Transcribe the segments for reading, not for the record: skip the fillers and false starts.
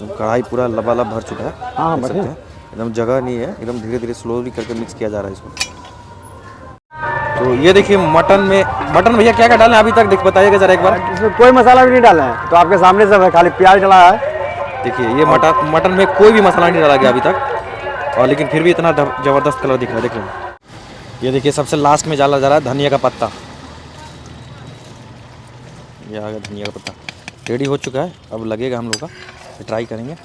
कढ़ाई पूरा लबालब भर चुका है। हाँ देख सकते हैं एकदम जगह नहीं है, एकदम धीरे धीरे स्लोली करके मिक्स किया जा रहा है इसको। तो ये देखिए मटन भैया क्या क्या डाला है अभी तक देख बताइएगा जरा एक बार। इसमें कोई मसाला भी नहीं डाला है, तो आपके सामने सब है, खाली प्याज डला है। देखिए ये मटन में कोई भी मसाला नहीं डाला गया अभी तक, और लेकिन फिर भी इतना ज़बरदस्त कलर दिख रहा है। देख रहे हैं, ये देखिए सबसे लास्ट में डाला जा रहा है धनिया का पत्ता। ये आ गया धनिया का पत्ता, रेडी हो चुका है। अब लगेगा हम लोग का, ट्राई करेंगे।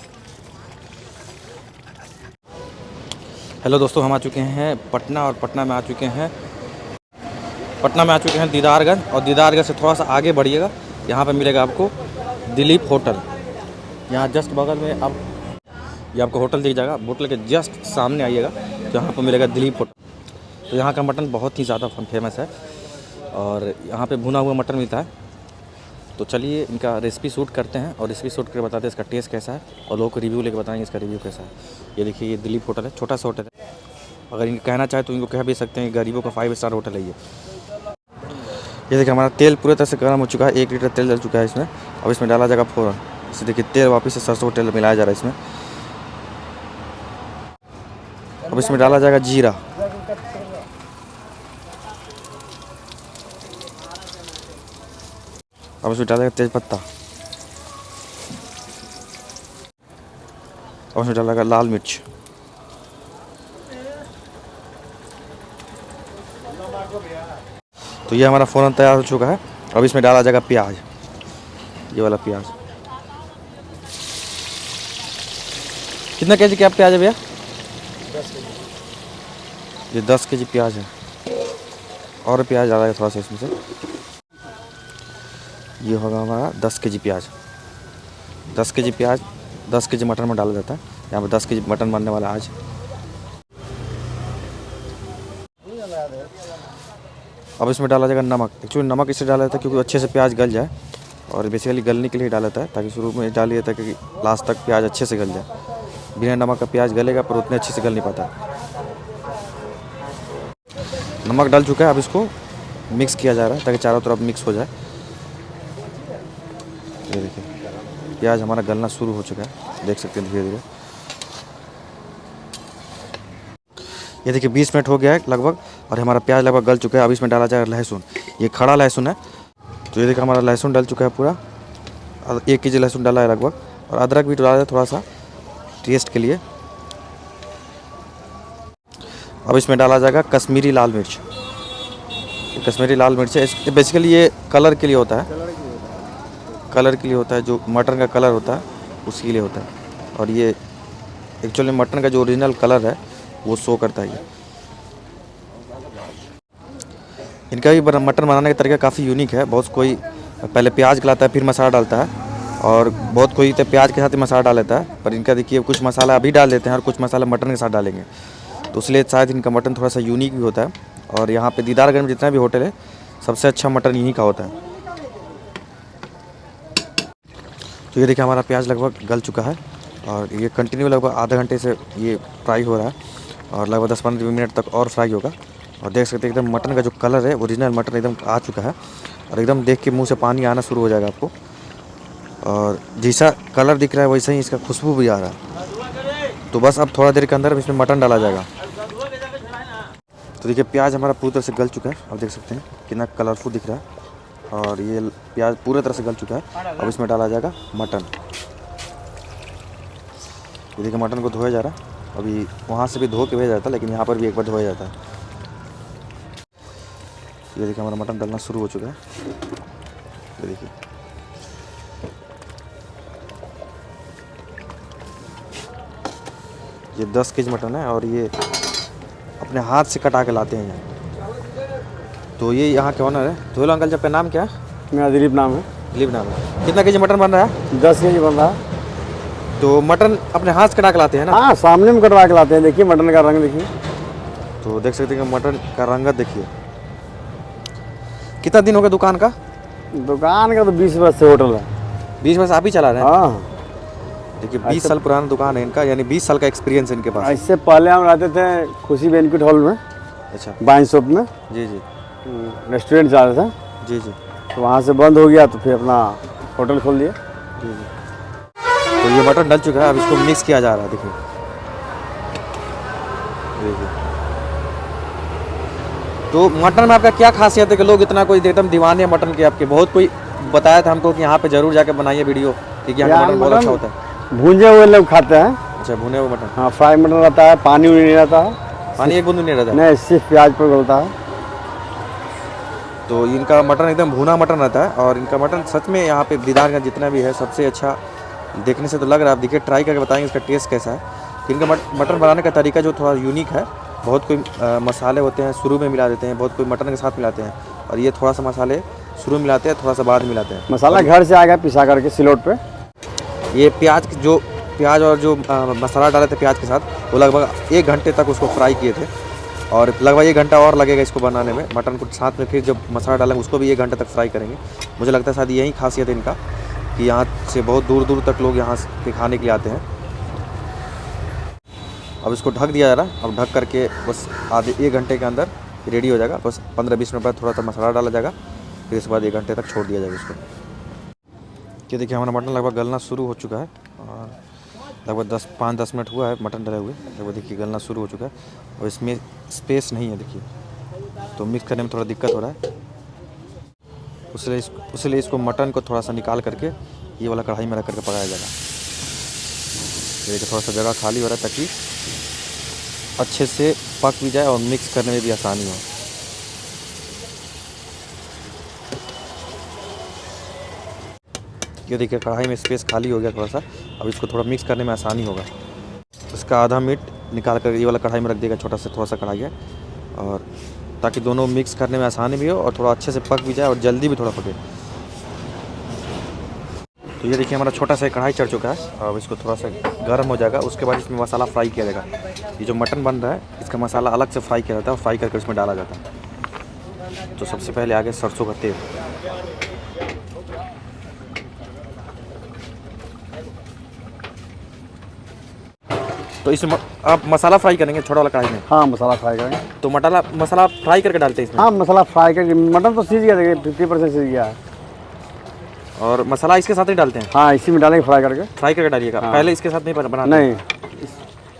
हेलो दोस्तों, हम आ चुके हैं पटना, और पटना में आ चुके हैं दीदारगंज, और दीदारगंज से थोड़ा सा आगे बढ़िएगा, यहाँ पे मिलेगा आपको दिलीप होटल। यहाँ जस्ट बगल में आप ये आपको होटल दिख जाएगा, होटल के जस्ट सामने आइएगा तो यहाँ पर मिलेगा दिलीप होटल। तो यहाँ का मटन बहुत ही ज़्यादा फेमस है, और यहाँ पे भुना हुआ मटन मिलता है। तो चलिए इनका रेसिपी शूट करते हैं, और रेसिपी शूट करके बताते हैं इसका टेस्ट कैसा है, और लोगों को रिव्यू लेके बताएंगे इसका रिव्यू कैसा है। ये देखिए ये दिलीप होटल है, छोटा सा होटल है। अगर इनको कहना चाहे तो इनको कह भी सकते हैं, गरीबों का 5 स्टार होटल है ये। देखिए हमारा तेल पूरी तरह से गर्म हो चुका है, 1 लीटर तेल डल चुका है इसमें। अब इसमें डाला जाएगा फ़ौरन, इसे देखिए तेल वापस से सरसों तेल मिलाया जा रहा है इसमें। अब इसमें डाला जाएगा जीरा, अब इसमें डालेगा तेज़पत्ता, अब इसमें डालेगा लाल मिर्च, तो ये हमारा फ़ौरन तैयार हो चुका है। अब इसमें डाला जाएगा प्याज, ये वाला प्याज। कितना केजी क्या प्याज है भैया? 10 केजी। ये 10 केजी प्याज है, और प्याज डाला है थोड़ा सा इसमें से। ये होगा हमारा 10 केजी प्याज। 10 केजी प्याज 10 केजी मटन में डाला जाता है। यहाँ पर 10 केजी मटन बनने वाला आज। अब इसमें डाला जाएगा नमक। एक्चुअली नमक इससे डाला जाता है क्योंकि अच्छे से प्याज गल जाए, और बेसिकली गलने के लिए डाला जाता है, ताकि शुरू में डाल दिया था कि लास्ट तक प्याज अच्छे से गल जाए। बिना नमक का प्याज गलेगा पर उतने अच्छे से गल नहीं पाता। नमक डाल चुका है, अब इसको मिक्स किया जा रहा है ताकि चारों तरफ मिक्स हो जाए। ये देखिए प्याज हमारा गलना शुरू हो चुका है, देख सकते हैं धीरे धीरे। ये देखिए 20 मिनट हो गया है लगभग, और हमारा प्याज लगभग गल चुका है। अब इसमें डाला जाएगा लहसुन, ये खड़ा लहसुन है। तो ये देखिए हमारा लहसुन डल चुका है पूरा, 1 केजी लहसुन डाला है लगभग, और अदरक भी डाला है थोड़ा सा टेस्ट के लिए। अब इसमें डाला जाएगा कश्मीरी लाल मिर्च। कश्मीरी लाल मिर्च है, बेसिकली ये कलर के लिए होता है, कलर के लिए होता है, जो मटन का कलर होता है उसके लिए होता है। और ये एक्चुअली मटन का जो ओरिजिनल कलर है वो शो करता है। ये इनका भी मटन बनाने का तरीका काफ़ी यूनिक है। बहुत कोई पहले प्याज गलाता है फिर मसाला डालता है, और बहुत कोई तो प्याज के साथ ही मसाला डाल लेता है। पर इनका देखिए कुछ मसाला अभी डाल देते हैं और कुछ मसाला मटन के साथ डालेंगे, तो इसलिए शायद इनका मटन थोड़ा सा यूनिक भी होता है। और यहाँ पे दीदारगंज में जितना भी होटल है सबसे अच्छा मटन यहीं का होता है। तो ये देखिए हमारा प्याज लगभग गल चुका है, और ये कंटिन्यू लगभग आधे घंटे से ये फ्राई हो रहा है, और लगभग 10-15 मिनट तक और फ्राई होगा। और देख सकते हैं एकदम मटन का जो कलर है ओरिजिनल मटन एकदम आ चुका है, और एकदम देख के मुंह से पानी आना शुरू हो जाएगा आपको। और जैसा कलर दिख रहा है वैसे ही इसका खुशबू भी आ रहा है। तो बस अब थोड़ा देर के अंदर इसमें मटन डाला जाएगा। तो देखिए प्याज हमारा पूरी तरह से गल चुका है, अब देख सकते हैं कितना कलरफुल दिख रहा है, और ये प्याज पूरी तरह से गल चुका है। अब इसमें डाला जाएगा मटन। ये देखिए मटन को धोया जा रहा है, अभी वहाँ से भी धो के भेजा जाता है, लेकिन यहाँ पर भी एक बार धोया जाता है। ये देखिए हमारा मटन डलना शुरू हो चुका है। ये देखिए ये 10 केजी मटन है, और ये अपने हाथ से कटा के लाते हैं यहाँ। तो ये यहाँ के ऑनर है। तो हेलो अंकल, आपका नाम क्या है? मेरा दिलीप नाम है। दिलीप नाम है। कितना केजी मटन बन रहा है? 10 केजी बन रहा है। तो मटन अपने हाथ से कटा के लाते हैं ना? हाँ, सामने में कटवा के लाते हैं। देखिए मटन का रंग देखिए। तो देख सकते हैं कि मटन का रंगत देखिए। कितना दिन हो गया दुकान का? दुकान का तो 20 वर्ष से होटल है। 20 वर्ष आप ही चला रहे हैं? हाँ देखिए 20 साल पुराना दुकान है इनका, यानी 20 साल का एक्सपीरियंस है इनके पास। इससे पहले हम रहते थे खुशी बैंक्वेट हॉल में, अच्छा, वाइन शॉप में। जी जी, रेस्टोरेंट जा रहा था, जी जी। तो वहाँ से बंद हो गया, तो फिर अपना होटल खोल दिया। जी जी। तो तो ये मटन डल चुका है, अब इसको मिक्स किया जा रहा है। देखिए देखिए, तो मटन में आपका क्या खासियत है कि लोग इतना कोई एकदम दीवाने हैं मटन के आपके? बहुत कोई बताया था हमको कि यहाँ पे जरूर जाके बनाइए वीडियो, क्योंकि यहाँ का मटन बहुत अच्छा होता है। भूंजे हुए लोग खाते हैं। अच्छा, भुने हुए मटन। हाँ, फ्राई मटन रहता है, पानी नहीं रहता है, पानी एक बूंद नहीं रहता है। नहीं सिर्फ प्याज पर गलता है। तो इनका मटन एकदम भुना मटन रहता है, और इनका मटन सच में यहाँ पे दीदार का जितना भी है सबसे अच्छा देखने से तो लग रहा है। आप देखिए, ट्राई करके बताएंगे इसका टेस्ट कैसा है। तो इनका मटन बनाने का तरीका जो थोड़ा यूनिक है, बहुत कोई मसाले होते हैं शुरू में मिला देते हैं, बहुत कोई मटन के साथ मिलाते हैं, और ये थोड़ा सा मसाले शुरू में मिलाते हैं, थोड़ा सा बाद मिलाते हैं। मसाला घर से आएगा पिसा करके सिलौट पे। ये प्याज और जो मसाला डाले थे प्याज के साथ, वो लगभग 1 घंटे तक उसको फ्राई किए थे, और लगभग 1 घंटा और लगेगा इसको बनाने में। मटन को साथ में फिर जब मसाला डालेंगे उसको भी 1 घंटे तक फ्राई करेंगे। मुझे लगता है शायद यही खासियत है इनका कि यहाँ से बहुत दूर दूर तक लोग यहाँ से खाने के लिए आते हैं। अब इसको ढक दिया जा रहा है। अब ढक करके बस आधे 1 घंटे के अंदर रेडी हो जाएगा। बस 15-20 मिनट बाद थोड़ा सा मसाला डाला जाएगा, फिर इसके बाद 1 घंटे तक छोड़ दिया जाएगा इसको। ये देखिए, हमारा मटन लगभग गलना शुरू हो चुका है, और लगभग 5-10 मिनट हुआ है मटन डले हुए। लगभग देखिए गलना शुरू हो चुका है, और इसमें स्पेस नहीं है देखिए, तो मिक्स करने में थोड़ा दिक्कत हो रहा है। उसलिए इसको मटन को थोड़ा सा निकाल करके ये वाला कढ़ाई में रख करके पकाया जाएगा। देखिए थोड़ा सा जगह खाली हो रहा है ताकि अच्छे से पक भी जाए और मिक्स करने में भी आसानी हो। ये देखिए कढ़ाई में स्पेस खाली हो गया थोड़ा सा, अब इसको थोड़ा मिक्स करने में आसानी होगा। उसका आधा मीट निकाल कर ये वाला कढ़ाई में रख देगा, छोटा सा थोड़ा सा कढ़ाई है, और ताकि दोनों मिक्स करने में आसानी भी हो और थोड़ा अच्छे से पक भी जाए और जल्दी भी थोड़ा पके। तो ये देखिए हमारा छोटा सा कढ़ाई चढ़ चुका है। अब इसको थोड़ा सा गर्म हो जाएगा, उसके बाद इसमें मसाला फ्राई किया जाएगा। ये जो मटन बन रहा है इसका मसाला अलग से फ्राई किया जाता है, और फ्राई करके उसमें डाला जाता है। तो सबसे पहले आगे सरसों का तेल, तो इसमें आप मसाला फ्राई करेंगे छोटा वाला कढ़ाई में? हाँ, मसाला फ्राई करेंगे। तो मसाला फ्राई करके डालते हैं इसमें? हाँ, मसाला फ्राई करके। मटन तो सीज गया, देखिए 50% सीज गया है। और मसाला इसके साथ ही डालते हैं? हाँ, इसी में डालेंगे फ्राई करके डालिएगा। हाँ। पहले इसके साथ नहीं बनाते? नहीं,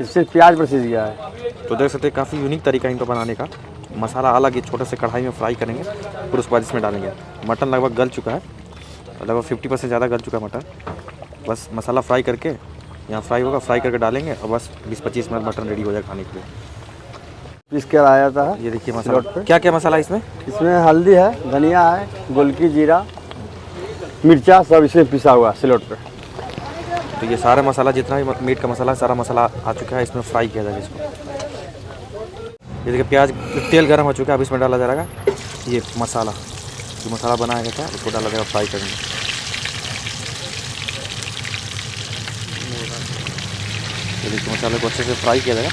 इससे प्याज पर सीज गया है। तो देख सकते हैं काफ़ी यूनिक तरीका इनको बनाने का। मसाला अलग ही छोटे से कढ़ाई में फ्राई करेंगे, फिर उसके बाद इसमें डालेंगे। मटन लगभग गल चुका है, लगभग 50% ज़्यादा गल चुका है मटन। बस मसाला फ्राई करके यहाँ फ्राई होगा, फ्राई करके डालेंगे, और बस 20-25 मिनट मटन रेडी हो जाएगा खाने के लिए। पीस कर आया जाता है। ये देखिए मसाला, क्या क्या मसाला इसमें? इसमें हल्दी है, धनिया है, गोलकी, जीरा, मिर्चा, सब इसमें पिसा हुआ सिलौट पे। तो ये सारा मसाला जितना भी मीट का मसाला, सारा मसाला आ चुका है, इसमें फ्राई किया जाएगा इसको। ये देखिए प्याज, तेल गर्म हो चुका है, अब इसमें डाला जाएगा ये मसाला, जो मसाला बनाया गया था उसको डाला जाएगा फ्राई करने। ये देखिए मसाले को अच्छे से फ्राई किया जाएगा।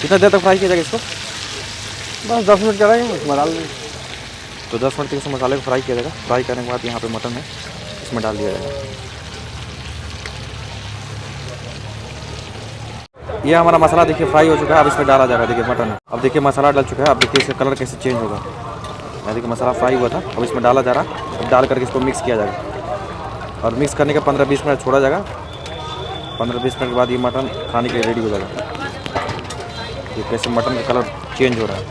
कितना देर तक फ्राई किया जाएगा इसको? बस 10 मिनट करेंगे, उसमें डाल देंगे। तो 10 मिनट तक इस मसाले को फ्राई किया जाएगा। फ्राई करने के बाद यहाँ पे मटन है, इसमें डाल दिया जाएगा। ये हमारा मसाला देखिए फ्राई हो चुका है, अब इसमें डाला जाएगा। देखिए मटन है, अब देखिए मसाला डल चुका है। अब देखिए इसका कलर कैसे चेंज होगा। देखिए मसाला फ्राई हुआ था, अब इसमें डाला जा रहा है। अब डाल करके इसको मिक्स किया जाएगा, और मिक्स करने के 15-20 मिनट छोड़ा जाएगा। 15-20 मिनट के बाद ये मटन खाने के लिए रेडी हो जाएगा। ये कैसे मटन का कलर चेंज हो रहा है।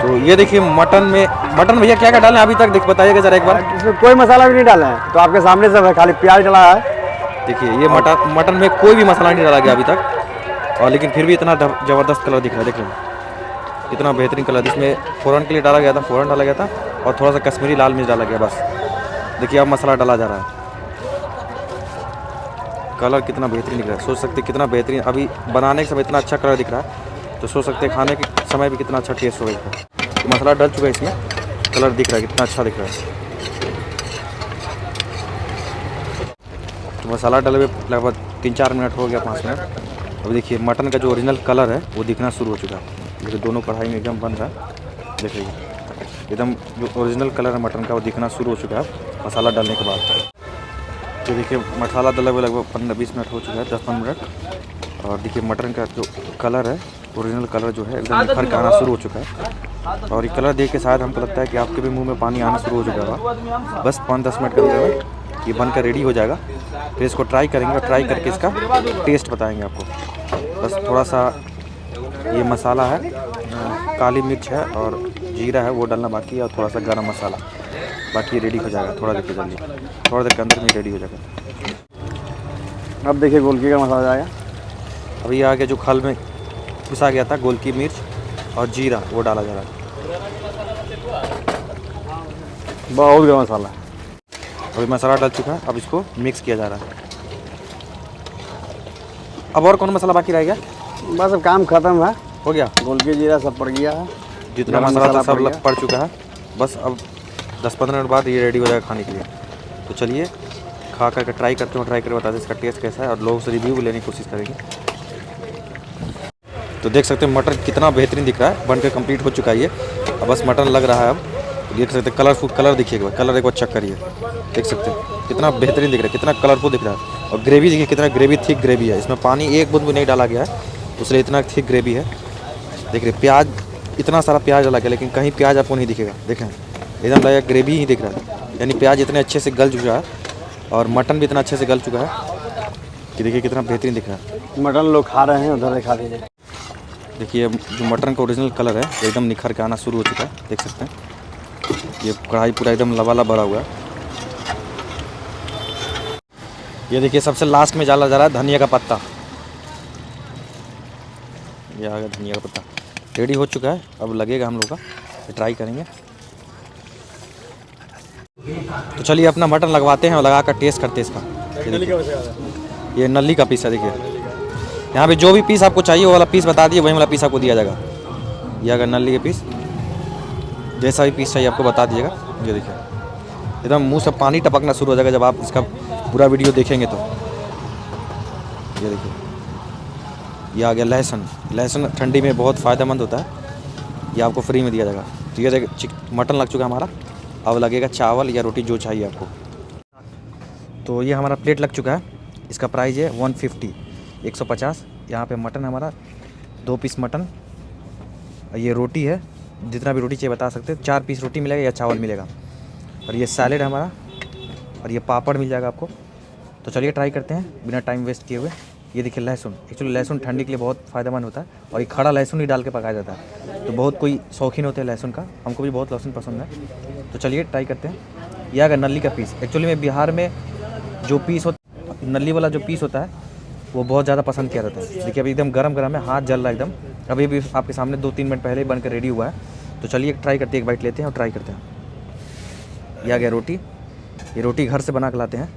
तो ये देखिए मटन भैया क्या क्या डालें अभी तक बताइएगा जरा एक बार। इसमें कोई मसाला भी नहीं डाला है, तो आपके सामने सब है, खाली प्याज डला है। देखिए ये मटन में कोई भी मसाला नहीं डाला गया अभी तक, और लेकिन फिर भी इतना ज़बरदस्त कलर दिख रहा है। देखिए इतना बेहतरीन कलर, इसमें फ़ौरन के लिए डाला गया था, फ़ौरन डाला गया था, और थोड़ा सा कश्मीरी लाल मिर्च डाला गया बस। देखिए अब मसाला डाला जा रहा है, कलर कितना बेहतरीन दिख रहा है। सोच सकते कितना बेहतरीन, अभी बनाने के समय इतना अच्छा कलर दिख रहा है, तो सोच सकते हैं खाने के समय भी कितना अच्छा टेस्ट होगा इसका। तो मसाला डल चुका है, इसमें कलर दिख रहा है कितना अच्छा दिख रहा है। तो मसाला डले हुए लगभग 3-4 मिनट हो गया, 5 मिनट। अब देखिए मटन का जो ओरिजिनल कलर है वो दिखना शुरू हो चुका है। देखिए दोनों कढ़ाई में एकदम बन रहा है। देखिए एकदम जो ओरिजिनल कलर है मटन का वो दिखना शुरू हो चुका है मसाला डालने के बाद। तो देखिए मसाला डले हुए लगभग 15-20 मिनट हो चुका है, 10-15 मिनट। और देखिए मटन का जो कलर है, ओरिजिनल कलर जो है एकदम निखर के आना शुरू हो चुका है। और ये कलर देख के शायद हमको लगता है कि आपके भी मुंह में पानी आना शुरू हो चुका होगा। बस 5-10 मिनट के अंदर ये बनकर रेडी हो जाएगा। फिर इसको ट्राई करेंगे और ट्राई करके इसका टेस्ट बताएंगे आपको। बस थोड़ा सा ये मसाला है, काली मिर्च है और जीरा है, वो डालना बाकी है, और थोड़ा सा गरम मसाला, बाकी रेडी हो जाएगा। थोड़ा देखिए जल्दी, थोड़ा देर के अंदर में रेडी हो जाएगा। अब देखिए गोलकी का मसाला आया। अभी आगे जो खल में पिसा गया था गोलकी मिर्च और जीरा, वो डाला जा रहा है। बहुत गरम मसाला। अभी मसाला डल चुका है, अब इसको मिक्स किया जा रहा है। अब और कौन मसाला बाकी रह गया? बस अब काम खत्म है, हो गया। गोलकी जीरा सब पड़ गया है, जितना गरम मसाला था सब पड़ गया। पड़ चुका है। बस अब 10-15 मिनट बाद ये रेडी हो जाएगा खाने के लिए। तो चलिए खा करके ट्राई करते हो, ट्राई करके बताते हैं इसका टेस्ट कैसा है, और लोगों से रिव्यू भी लेने की कोशिश करेंगे। तो देख सकते हैं मटन कितना बेहतरीन दिख रहा है, बन के कम्प्लीट हो चुका है ये। अब बस मटन लग रहा है। अब देख सकते हैं कलरफुल, कलर देखिएगा, कलर एक बार चेक करिए, देख सकते हैं कितना बेहतरीन दिख रहा है, कितना कलरफुल दिख रहा है। और ग्रेवी देखिए कितना ग्रेवी, थिक ग्रेवी है, इसमें पानी एक बूंद भी नहीं डाला गया है, इसलिए इतना थिक ग्रेवी है। देख रहे प्याज, इतना सारा प्याज डाला गया, लेकिन कहीं प्याज आपको नहीं दिखेगा। देखें एकदम लगेगा ग्रेवी ही दिख रहा है, यानी प्याज इतने अच्छे से गल चुका है और मटन भी इतना अच्छे से गल चुका है कि देखिए कितना बेहतरीन दिख रहा है। मटन लोग खा रहे हैं, उधर दिखा दीजिए। देखिए जो मटन का ओरिजिनल कलर है एकदम निखर के आना शुरू हो चुका है, देख सकते हैं। ये कढ़ाई पूरा एकदम लबालब भरा हुआ है। ये देखिए सबसे लास्ट में डाला जा रहा है धनिया का पत्ता। ये आ गया धनिया का पत्ता, रेडी हो चुका है। अब लगेगा हम लोग का, ट्राई करेंगे। तो चलिए अपना मटन लगवाते हैं और लगा कर टेस्ट करते हैं इसका। ये नली का पीस है, देखिए यहाँ पे जो भी पीस आपको चाहिए वो वाला पीस बता दिए, वही वाला पीस आपको दिया जाएगा। ये अगर नली के पीस, जैसा भी पीस चाहिए आपको बता दीजिएगा। ये देखिए एकदम मुंह से पानी टपकना शुरू हो जाएगा जब आप इसका पूरा वीडियो देखेंगे तो। ये देखिए ये आ गया लहसुन। लहसुन ठंडी में बहुत फ़ायदेमंद होता है, ये आपको फ्री में दिया जाएगा। तो ये देखिए मटन लग चुका है हमारा, अब लगेगा चावल या रोटी जो चाहिए आपको। तो ये हमारा प्लेट लग चुका है, इसका प्राइस है 150, 150। यहाँ पे मटन हमारा 2 पीस मटन, ये रोटी है, जितना भी रोटी चाहिए बता सकते हैं। 4 पीस रोटी मिलेगा या चावल मिलेगा, और ये सैलेड है हमारा, और ये पापड़ मिल जाएगा आपको। तो चलिए ट्राई करते हैं बिना टाइम वेस्ट किए हुए। ये देखिए लहसुन, एक्चुअली लहसुन ठंडी के लिए बहुत फ़ायदेमंद होता है, और ये खड़ा लहसुन ही डाल के पकाया जाता है। तो बहुत कोई शौकीन होते हैं लहसुन का, हमको भी बहुत लहसुन पसंद है। तो चलिए ट्राई करते हैं। यह अगर नली का पीस, एक्चुअली में बिहार में जो पीस होता, नली वाला जो पीस होता है वो बहुत ज़्यादा पसंद किया जाता है। देखिए अभी एकदम गरम गरम है, हाथ जल रहा है एकदम, अभी भी आपके सामने 2-3 मिनट पहले ही बनकर रेडी हुआ है। तो चलिए ट्राई करते हैं, एक बाइट लेते हैं और ट्राई करते हैं। यह आ गया रोटी, ये रोटी घर से बना के लाते हैं,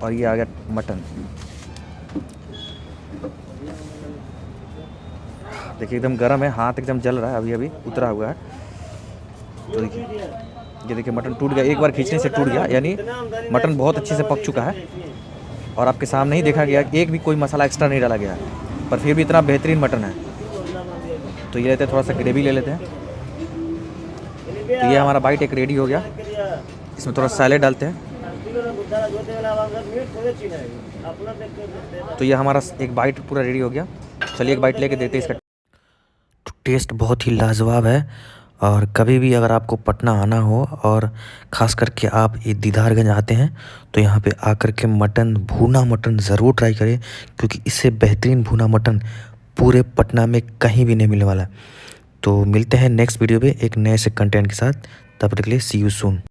और ये आ गया मटन। देखिए एकदम गरम है, हाथ एकदम जल रहा है, अभी अभी उतरा हुआ है। तो देखिए ये देखिए मटन टूट गया, एक बार खींचने से टूट गया, यानी मटन बहुत अच्छे से पक चुका है। और आपके सामने ही देखा गया, एक भी कोई मसाला एक्स्ट्रा नहीं डाला गया है, पर फिर भी इतना बेहतरीन मटन है। तो ये लेते हैं, थोड़ा सा ग्रेवी ले लेते हैं। तो ये हमारा बाइट एक रेडी हो गया, इसमें थोड़ा सैलेड डालते हैं। तो ये हमारा एक बाइट पूरा रेडी हो गया। चलिए एक बाइट लेके देते हैं इसका। टेस्ट बहुत ही लाजवाब है, और कभी भी अगर आपको पटना आना हो और ख़ास करके आप ये दीदारगंज आते हैं तो यहाँ पे आकर के मटन, भुना मटन ज़रूर ट्राई करें, क्योंकि इससे बेहतरीन भुना मटन पूरे पटना में कहीं भी नहीं मिलने वाला। तो मिलते हैं नेक्स्ट वीडियो में एक नए से कंटेंट के साथ, तब तक के लिए सी यू सून।